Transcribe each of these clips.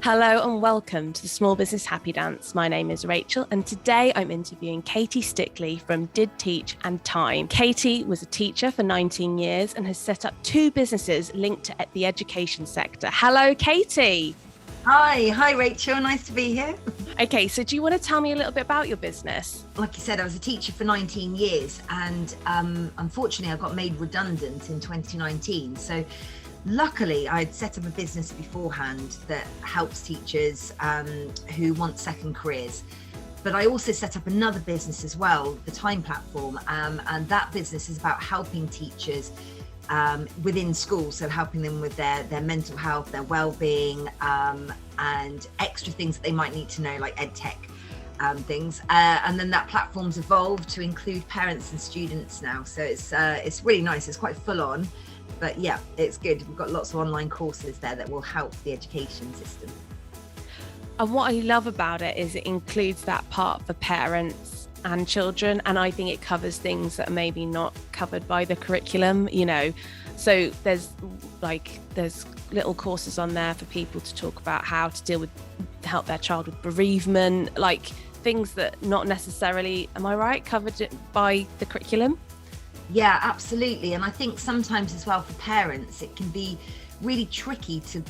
Hello and welcome to the Small Business Happy Dance. My name is Rachel and today I'm interviewing Katie Stickley from Did Teach T.I.M.E. Katie was a teacher for 19 years and has set up two businesses linked to the education sector. Hello, Katie. Hi Rachel, nice to be here. Okay, so do you want to tell me a little bit about your business? Like you said, I was a teacher for 19 years and unfortunately I got made redundant in 2019. So luckily I'd set up a business beforehand that helps teachers who want second careers. But I also set up another business as well, the T.I.M.E platform, and that business is about helping teachers within schools, so helping them with their mental health, their well-being, and extra things that they might need to know, like ed tech things. And then that platform's evolved to include parents and students now. So it's really nice. It's quite full on, but yeah, it's good. We've got lots of online courses there that will help the education system. And what I love about it is it includes that part for parents and children, and I think it covers things that are maybe not covered by the curriculum, so there's little courses on there for people to talk about how to help their child with bereavement, like things that not necessarily, am I right, covered by the curriculum? Yeah, absolutely. And I think sometimes as well for parents it can be really tricky to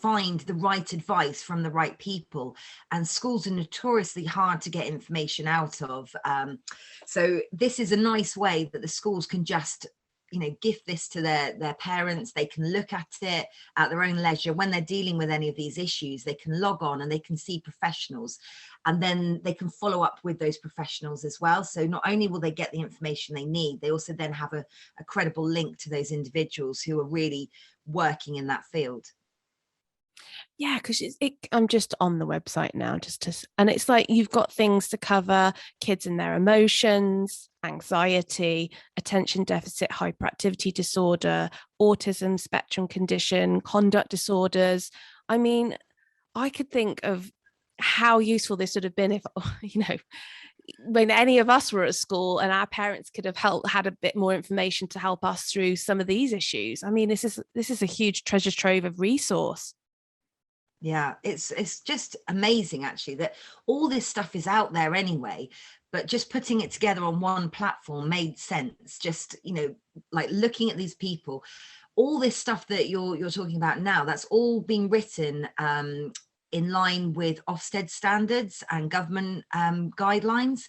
find the right advice from the right people, and schools are notoriously hard to get information out of. So this is a nice way that the schools can just give this to their parents. They can look at it at their own leisure. When they're dealing with any of these issues, they can log on and they can see professionals, and then they can follow up with those professionals as well. So not only will they get the information they need, they also then have a credible link to those individuals who are really working in that field. Yeah, because I'm just on the website now, and it's like you've got things to cover kids and their emotions, anxiety, attention deficit hyperactivity disorder, autism spectrum condition, conduct disorders. I mean, I could think of how useful this would have been if, when any of us were at school and our parents could have had a bit more information to help us through some of these issues. I mean, this is a huge treasure trove of resource. Yeah, it's just amazing actually that all this stuff is out there anyway, but just putting it together on one platform made sense. Just, like looking at these people, all this stuff that you're talking about now, that's all being written in line with Ofsted standards and government guidelines.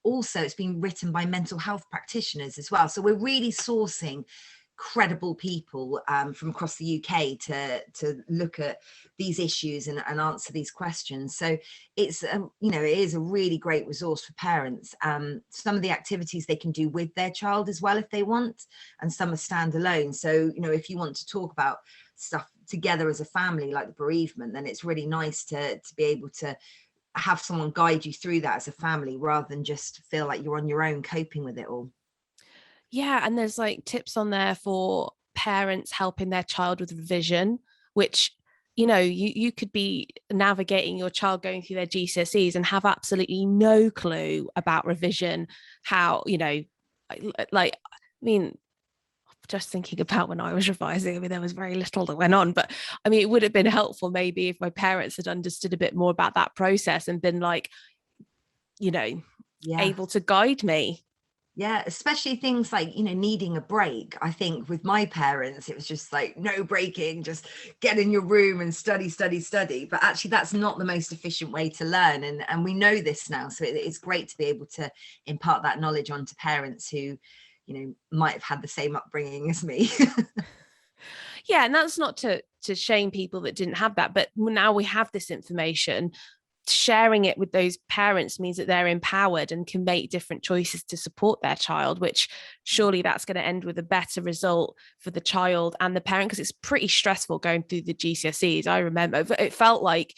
Also, it's being written by mental health practitioners as well. So we're really sourcing credible people from across the UK to look at these issues and answer these questions. So it's it is a really great resource for parents. Some of the activities they can do with their child as well if they want, and some are standalone. So if you want to talk about stuff together as a family like the bereavement, then it's really nice to be able to have someone guide you through that as a family rather than just feel like you're on your own coping with it all. Yeah, and there's like tips on there for parents helping their child with revision, which you could be navigating your child going through their GCSEs and have absolutely no clue about revision. How just thinking about when I was revising, there was very little that went on, but it would have been helpful maybe if my parents had understood a bit more about that process and been able to guide me. Yeah, especially things like, needing a break. I think with my parents, it was just like no breaking, just get in your room and study. But actually, that's not the most efficient way to learn. And we know this now. So it's great to be able to impart that knowledge onto parents who, might have had the same upbringing as me. Yeah, and that's not to shame people that didn't have that. But now we have this information. Sharing it with those parents means that they're empowered and can make different choices to support their child, which surely that's going to end with a better result for the child and the parent, because it's pretty stressful going through the GCSEs. I remember it felt like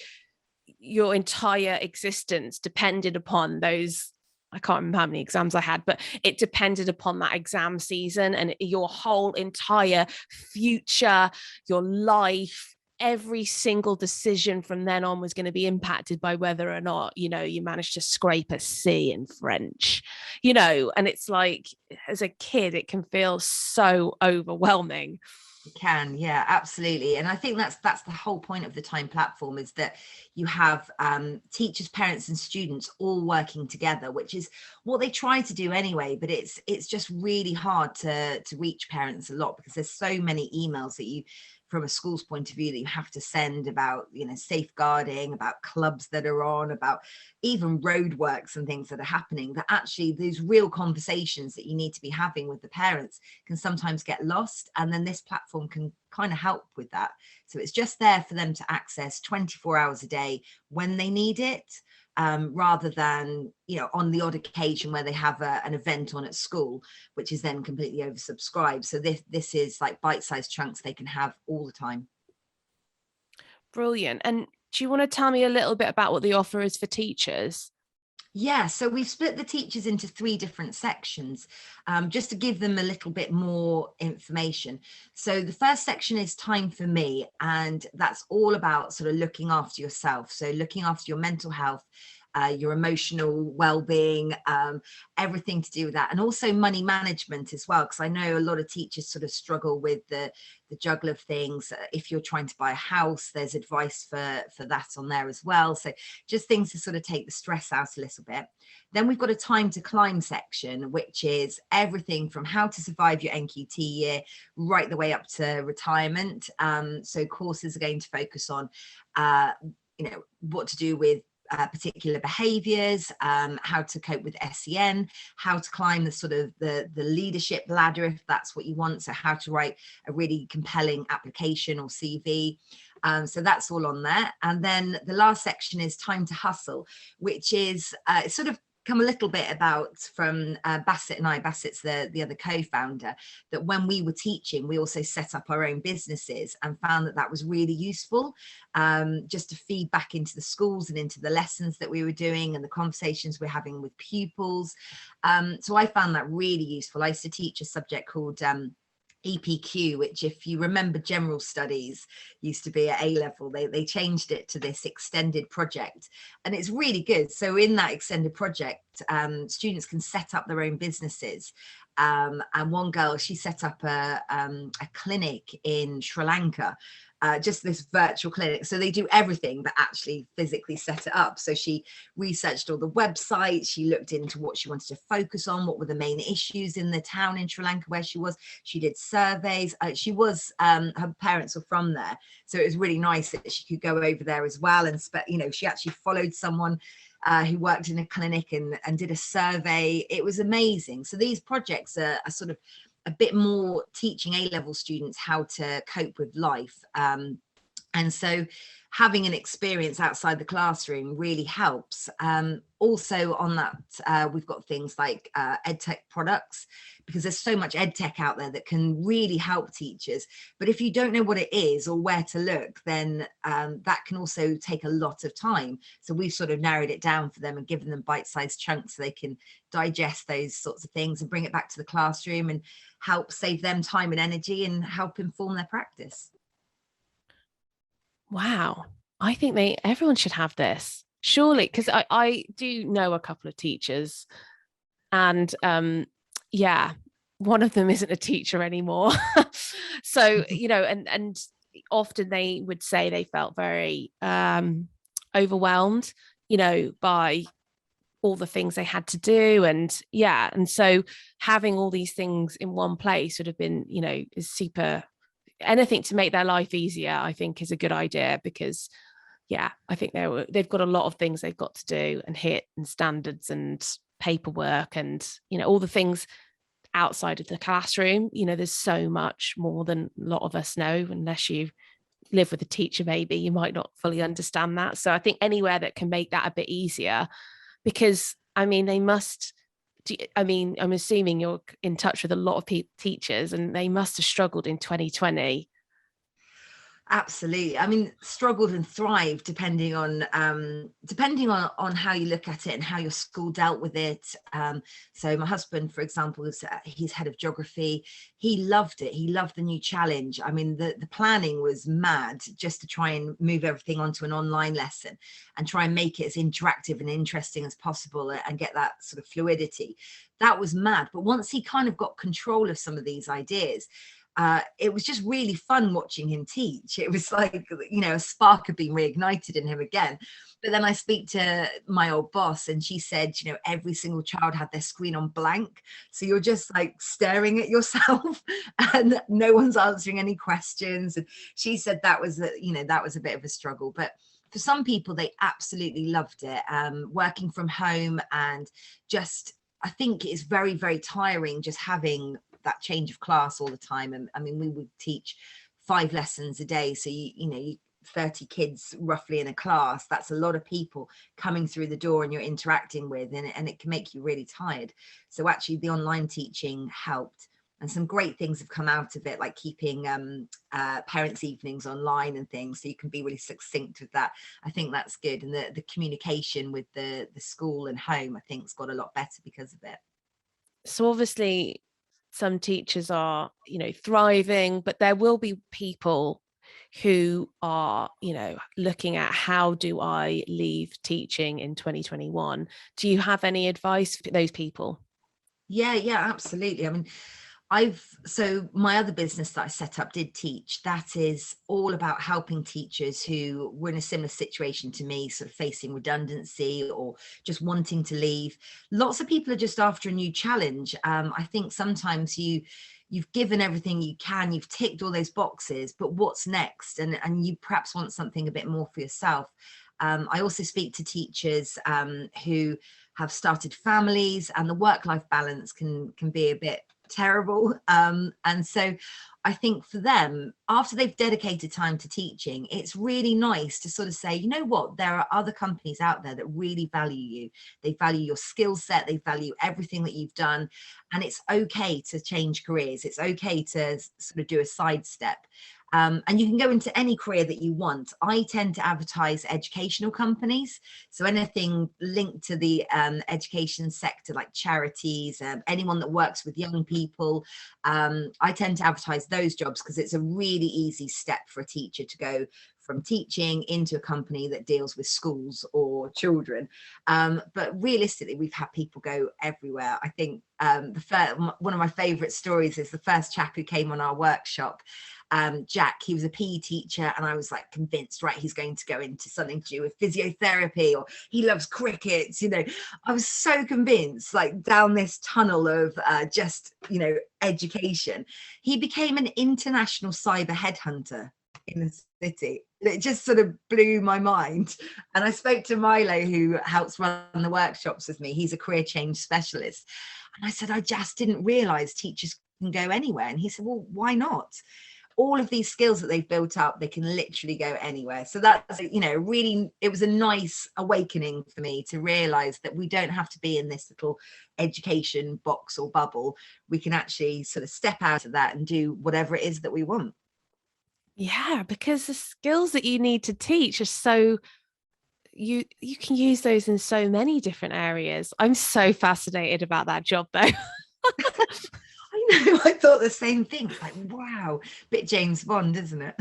your entire existence depended upon those. I can't remember how many exams I had, but it depended upon that exam season, and your whole entire future, your life, every single decision from then on was going to be impacted by whether or not, you managed to scrape a C in French, and it's like, as a kid, it can feel so overwhelming. It can, yeah, absolutely. And I think that's the whole point of the Time platform, is that you have teachers, parents and students all working together, which is what they try to do anyway, but it's just really hard to reach parents a lot, because there's so many emails that you, from a school's point of view, that you have to send about, you know, safeguarding, about clubs that are on, about even roadworks and things that are happening, that actually these real conversations that you need to be having with the parents can sometimes get lost. And then this platform can kind of help with that. So it's just there for them to access 24 hours a day when they need it, rather than, you know, on the odd occasion where they have an event on at school, which is then completely oversubscribed. So this is like bite-sized chunks they can have all the time. Brilliant. And do you want to tell me a little bit about what the offer is for teachers? Yeah, so we've split the teachers into 3 different sections, just to give them a little bit more information. So the first section is Time for Me, and that's all about sort of looking after yourself. So looking after your mental health, your emotional well-being, everything to do with that, and also money management as well, because I know a lot of teachers sort of struggle with the juggle of things. If you're trying to buy a house, there's advice for that on there as well. So just things to sort of take the stress out a little bit. Then we've got a Time to Climb section, which is everything from how to survive your NQT year right the way up to retirement. So courses are going to focus on you know, what to do with particular behaviors, how to cope with SEN, how to climb the sort of the leadership ladder if that's what you want. So how to write a really compelling application or CV. So that's all on there. And then the last section is Time to Hustle, which is sort of come a little bit about from Baasit and I. Baasit's the other co-founder, that when we were teaching, we also set up our own businesses and found that that was really useful, just to feed back into the schools and into the lessons that we were doing and the conversations we're having with pupils. So I found that really useful. I used to teach a subject called EPQ, which, if you remember, general studies used to be at A level. They changed it to this extended project, and it's really good. So in that extended project, students can set up their own businesses. And one girl, she set up a clinic in Sri Lanka, just this virtual clinic. So they do everything but actually physically set it up. So she researched all the websites, she looked into what she wanted to focus on, what were the main issues in the town in Sri Lanka where she was. She did surveys. Her parents were from there, so it was really nice that she could go over there as well. And you know, she actually followed someone who worked in a clinic and did a survey. It was amazing. So these projects are sort of a bit more teaching A-level students how to cope with life. And so having an experience outside the classroom really helps. Also on that, we've got things like EdTech products, because there's so much EdTech out there that can really help teachers. But if you don't know what it is or where to look, then that can also take a lot of time. So we've sort of narrowed it down for them and given them bite-sized chunks so they can digest those sorts of things and bring it back to the classroom and help save them time and energy and help inform their practice. Wow. I think everyone should have this, surely, because I do know a couple of teachers, and yeah, one of them isn't a teacher anymore. So, you know, and often they would say they felt very overwhelmed, you know, by all the things they had to do. And yeah, and so having all these things in one place would have been, you know, is super. Anything to make their life easier, I think, is a good idea, because yeah, I think they've got a lot of things they've got to do and hit, and standards and paperwork and, you know, all the things outside of the classroom. You know, there's so much more than a lot of us know. Unless you live with a teacher, maybe you might not fully understand that. So I think anywhere that can make that a bit easier, because I mean, I'm assuming you're in touch with a lot of teachers, and they must have struggled in 2020. Absolutely. I mean, struggled and thrived depending on how you look at it and how your school dealt with it. So my husband, for example, he's head of geography. He loved it. He loved the new challenge. I mean, the planning was mad, just to try and move everything onto an online lesson and try and make it as interactive and interesting as possible and get that sort of fluidity. That was mad. But once he kind of got control of some of these ideas, it was just really fun watching him teach. It was like, a spark had been reignited in him again. But then I speak to my old boss and she said, every single child had their screen on blank. So you're just like staring at yourself and no one's answering any questions. And she said that was a bit of a struggle. But for some people, they absolutely loved it. Working from home and just, I think it's very, very tiring just having that change of class all the time. And I mean, we would teach 5 lessons a day. So, you 30 kids roughly in a class, that's a lot of people coming through the door and you're interacting with, and it can make you really tired. So actually the online teaching helped, and some great things have come out of it, like keeping parents' evenings online and things, so you can be really succinct with that. I think that's good. And the communication with the school and home, I think, has got a lot better because of it. So obviously some teachers are, thriving, but there will be people who are, looking at how do I leave teaching in 2021? Do you have any advice for those people? Yeah, absolutely. I mean, so my other business that I set up, Did Teach, that is all about helping teachers who were in a similar situation to me, sort of facing redundancy or just wanting to leave. Lots of people are just after a new challenge. I think sometimes you've given everything you can, you've ticked all those boxes, but what's next? And you perhaps want something a bit more for yourself. I also speak to teachers who have started families, and the work-life balance can be a bit terrible. And so I think for them, after they've dedicated time to teaching, it's really nice to sort of say, you know what, there are other companies out there that really value you. They value your skill set, they value everything that you've done, and it's okay to change careers. It's okay to sort of do a sidestep. And you can go into any career that you want. I tend to advertise educational companies. So anything linked to the education sector, like charities, anyone that works with young people. I tend to advertise those jobs because it's a really easy step for a teacher to go from teaching into a company that deals with schools or children. But realistically, we've had people go everywhere. I think one of my favourite stories is the first chap who came on our workshop. Jack, he was a PE teacher, and I was like convinced, right, he's going to go into something to do with physiotherapy, or he loves cricket. I was so convinced, like down this tunnel of just education. He became an international cyber headhunter in the city. It just sort of blew my mind. And I spoke to Milo, who helps run the workshops with me. He's a career change specialist, and I said, I just didn't realize teachers can go anywhere. And he said, well, why not? All of these skills that they've built up, they can literally go anywhere. So that's, really, it was a nice awakening for me to realize that we don't have to be in this little education box or bubble. We can actually sort of step out of that and do whatever it is that we want. Yeah, because the skills that you need to teach are so, you can use those in so many different areas. I'm so fascinated about that job though. I know, I thought the same thing. Like, wow, bit James Bond, isn't it?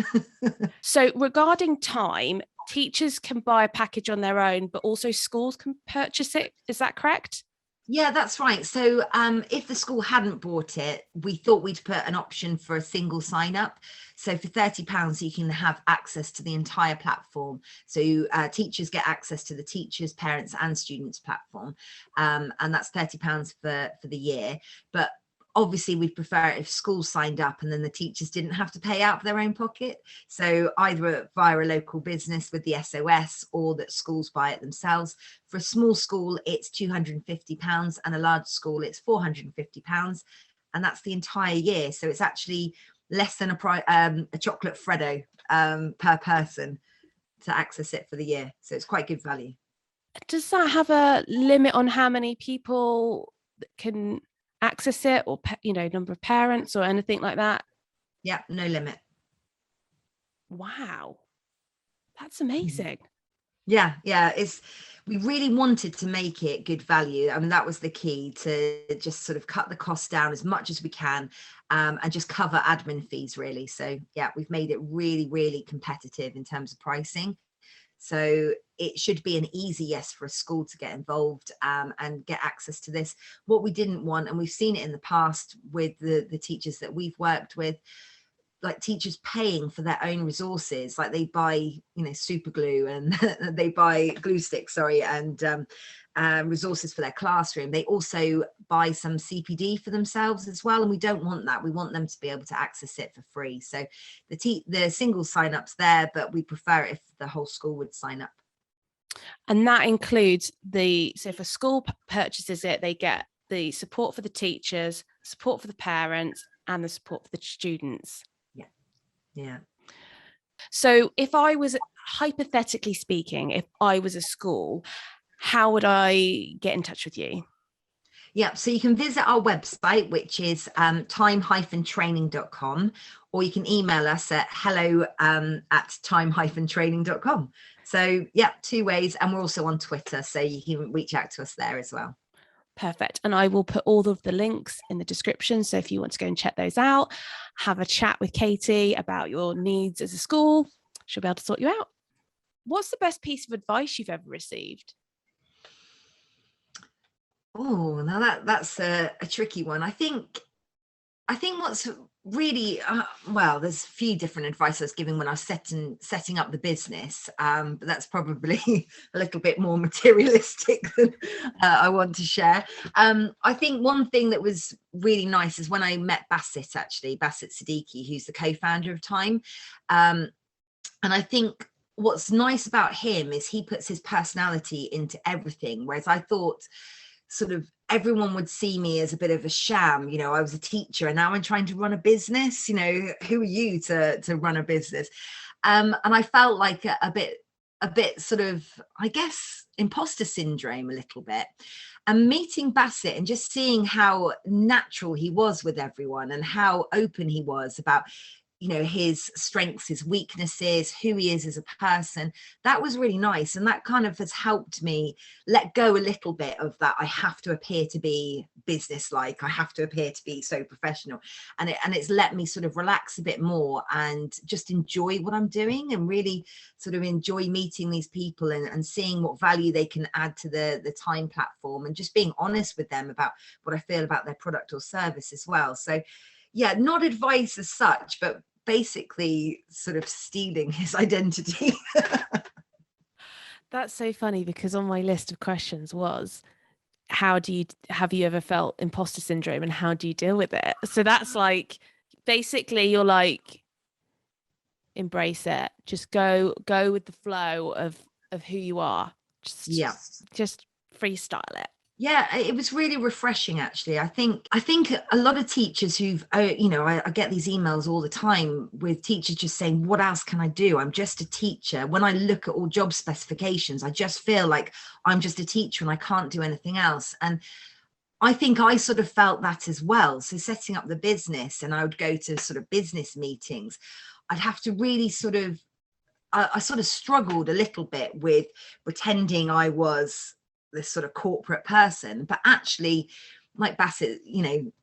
So regarding time, teachers can buy a package on their own, but also schools can purchase it. Is that correct? Yeah, that's right. So if the school hadn't bought it, we thought we'd put an option for a single sign up. So for £30, you can have access to the entire platform. So teachers get access to the teachers, parents and students platform. And that's £30 for the year. But obviously we'd prefer it if schools signed up and then the teachers didn't have to pay out of their own pocket. So either via a local business with the SOS, or that schools buy it themselves. For a small school, it's £250, and a large school, it's £450. And that's the entire year. So it's actually less than a chocolate Freddo per person to access it for the year. So it's quite good value. Does that have a limit on how many people can access it, or number of parents or anything like that? Yeah, no limit. Wow, that's amazing. Yeah, we really wanted to make it good value. I mean, that was the key, to just sort of cut the costs down as much as we can, and just cover admin fees really. So yeah, we've made it really, really competitive in terms of pricing. So it should be an easy yes for a school to get involved and get access to this. What we didn't want, and we've seen it in the past with the teachers that we've worked with, like teachers paying for their own resources, like they buy, super glue and they buy glue sticks, and resources for their classroom. They also buy some CPD for themselves as well, and we don't want that. We want them to be able to access it for free. So the single sign-ups there, but we prefer it if the whole school would sign up. And that includes so if a school purchases it, they get the support for the teachers, support for the parents, and the support for the students. Yeah. So if I was, hypothetically speaking, if I was a school, how would I get in touch with you? Yeah, so you can visit our website, which is time-training.com, or you can email us at hello@time-training.com. So yeah, 2 ways. And we're also on Twitter, so you can reach out to us there as well. Perfect. And I will put all of the links in the description. So if you want to go and check those out, have a chat with Katie about your needs as a school, she'll be able to sort you out. What's the best piece of advice you've ever received? Oh, now that's a tricky one. I think what's really well, there's a few different advice I was giving when I was setting up the business, but that's probably a little bit more materialistic than I want to share. I think one thing that was really nice is when I met Baasit Siddiqui, who's the co-founder of Time, and I think what's nice about him is he puts his personality into everything, whereas I thought sort of everyone would see me as a bit of a sham. I was a teacher and now I'm trying to run a business. Who are you to run a business? And I felt like a bit sort of, I guess, imposter syndrome a little bit. And meeting Baasit and just seeing how natural he was with everyone and how open he was about his strengths, his weaknesses, who he is as a person, that was really nice. And that kind of has helped me let go a little bit of that. I have to appear to be business-like, I have to appear to be so professional. And it's let me sort of relax a bit more and just enjoy what I'm doing and really sort of enjoy meeting these people and seeing what value they can add to the Time platform, and just being honest with them about what I feel about their product or service as well. So yeah, not advice as such, but basically sort of stealing his identity. That's so funny, because on my list of questions was, have you ever felt imposter syndrome and how do you deal with it? So that's like, basically you're like, embrace it, just go with the flow of who you are, just freestyle it. Yeah, it was really refreshing, actually. I think a lot of teachers who've, I get these emails all the time with teachers just saying, what else can I do? I'm just a teacher. When I look at all job specifications, I just feel like I'm just a teacher and I can't do anything else. And I think I sort of felt that as well. So setting up the business, and I would go to sort of business meetings, I'd have to really sort of, I sort of struggled a little bit with pretending I was this sort of corporate person, but actually, like Baasit,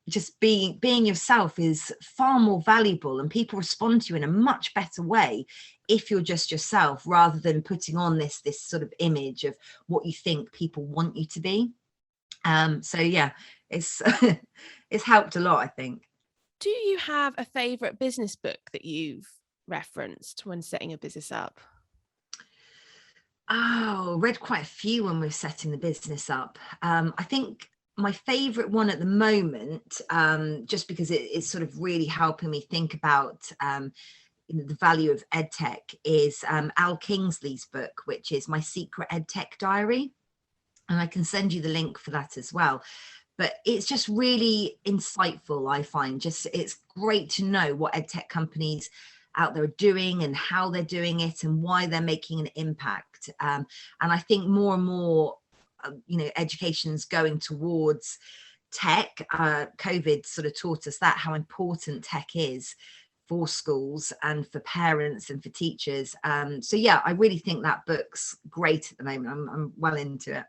just being yourself is far more valuable, and people respond to you in a much better way if you're just yourself, rather than putting on this sort of image of what you think people want you to be. So yeah, it's it's helped a lot, I think. Do you have a favorite business book that you've referenced when setting a business up? Oh, read quite a few when we're setting the business up. I think my favorite one at the moment, just because it's sort of really helping me think about the value of edtech, is Al Kingsley's book, which is My Secret EdTech Diary. And I can send you the link for that as well. But it's just really insightful, I find. It's great to know what edtech companies out there are doing and how they're doing it and why they're making an impact. And I think more and more, education's going towards tech. COVID sort of taught us that, how important tech is for schools and for parents and for teachers. So yeah, I really think that book's great at the moment. I'm well into it.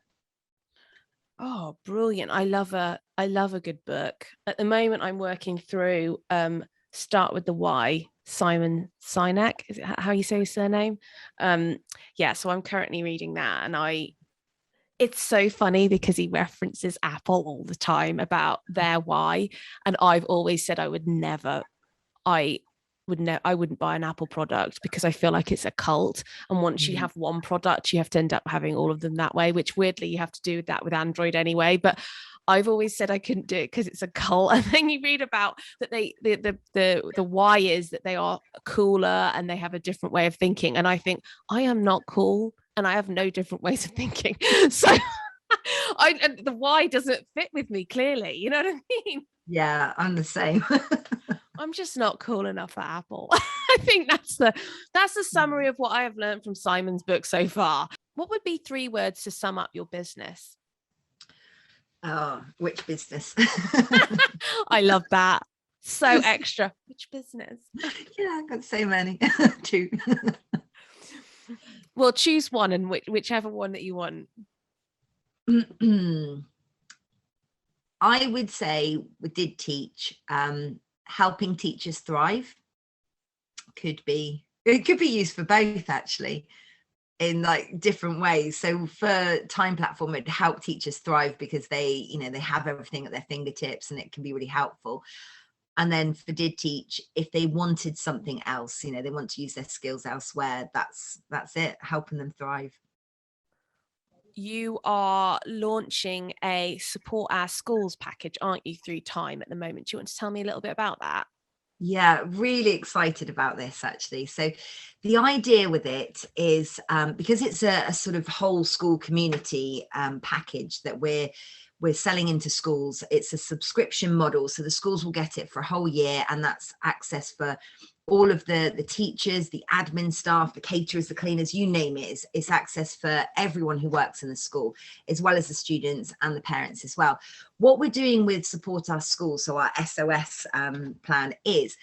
Oh, brilliant. I love a good book. At the moment, I'm working through Start with the Why, Simon Sinek, is it how you say his surname? Yeah, so I'm currently reading that, and it's so funny because he references Apple all the time about their why. And I've always said I I wouldn't buy an Apple product because I feel like it's a cult. And once you have one product, you have to end up having all of them that way, which weirdly you have to do that with Android anyway. But I've always said I couldn't do it because it's a cult. And then you read about that the why is that they are cooler and they have a different way of thinking. And I think I am not cool and I have no different ways of thinking. So the why doesn't fit with me clearly. You know what I mean? Yeah, I'm the same. I'm just not cool enough for Apple. I think that's the summary of what I have learned from Simon's book so far. What would be 3 words to sum up your business? Oh, which business? I love that. So extra. Which business? Yeah, I've got so many. 2. Well, choose one and whichever one that you want. I would say we did teach, helping teachers thrive. It could be used for both, actually, in like different ways. So for Time Platform, it help teachers thrive because they have everything at their fingertips and it can be really helpful. And then for Did Teach, if they wanted something else, they want to use their skills elsewhere, that's it, helping them thrive. You are launching a support our schools package, aren't you, through Time at the moment? Do you want to tell me a little bit about that? Yeah, really excited about this, actually. So the idea with it is, because it's a sort of whole school community package that we're selling into schools. It's a subscription model, so the schools will get it for a whole year, and that's access for all of the teachers, the admin staff, the caterers, the cleaners, you name it. It's access for everyone who works in the school, as well as the students and the parents as well. What we're doing with Support Our Schools, so our SOS plan, is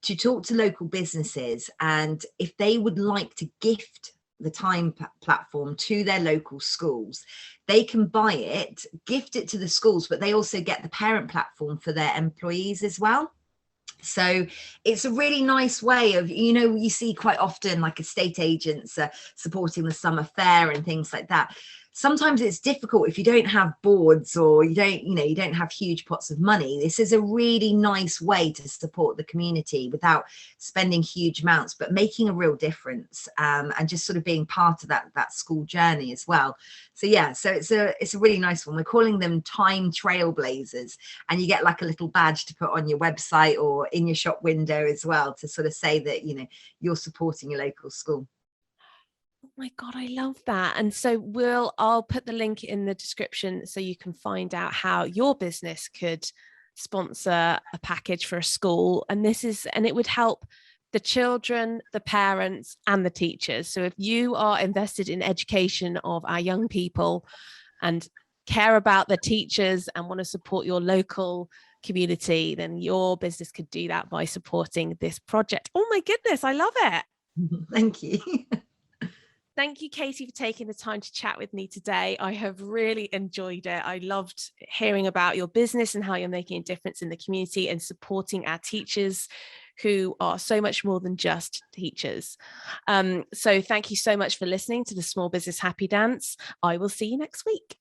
to talk to local businesses, and if they would like to gift the Time platform to their local schools, they can buy it, gift it to the schools, but they also get the parent platform for their employees as well. So it's a really nice way of, you see quite often like estate agents supporting the summer fair and things like that. Sometimes it's difficult if you don't have boards or you don't have huge pots of money. This is a really nice way to support the community without spending huge amounts, but making a real difference, and just sort of being part of that school journey as well. So yeah, so it's a really nice one. We're calling them Time Trailblazers, and you get like a little badge to put on your website or in your shop window as well, to sort of say that you're supporting your local school. Oh my God, I love that. And so I'll put the link in the description so you can find out how your business could sponsor a package for a school. And it would help the children, the parents, and the teachers. So if you are invested in education of our young people and care about the teachers and want to support your local community, then your business could do that by supporting this project. Oh my goodness, I love it. Thank you. Thank you, Katie, for taking the time to chat with me today. I have really enjoyed it. I loved hearing about your business and how you're making a difference in the community and supporting our teachers, who are so much more than just teachers. So thank you so much for listening to the Small Business Happy Dance. I will see you next week.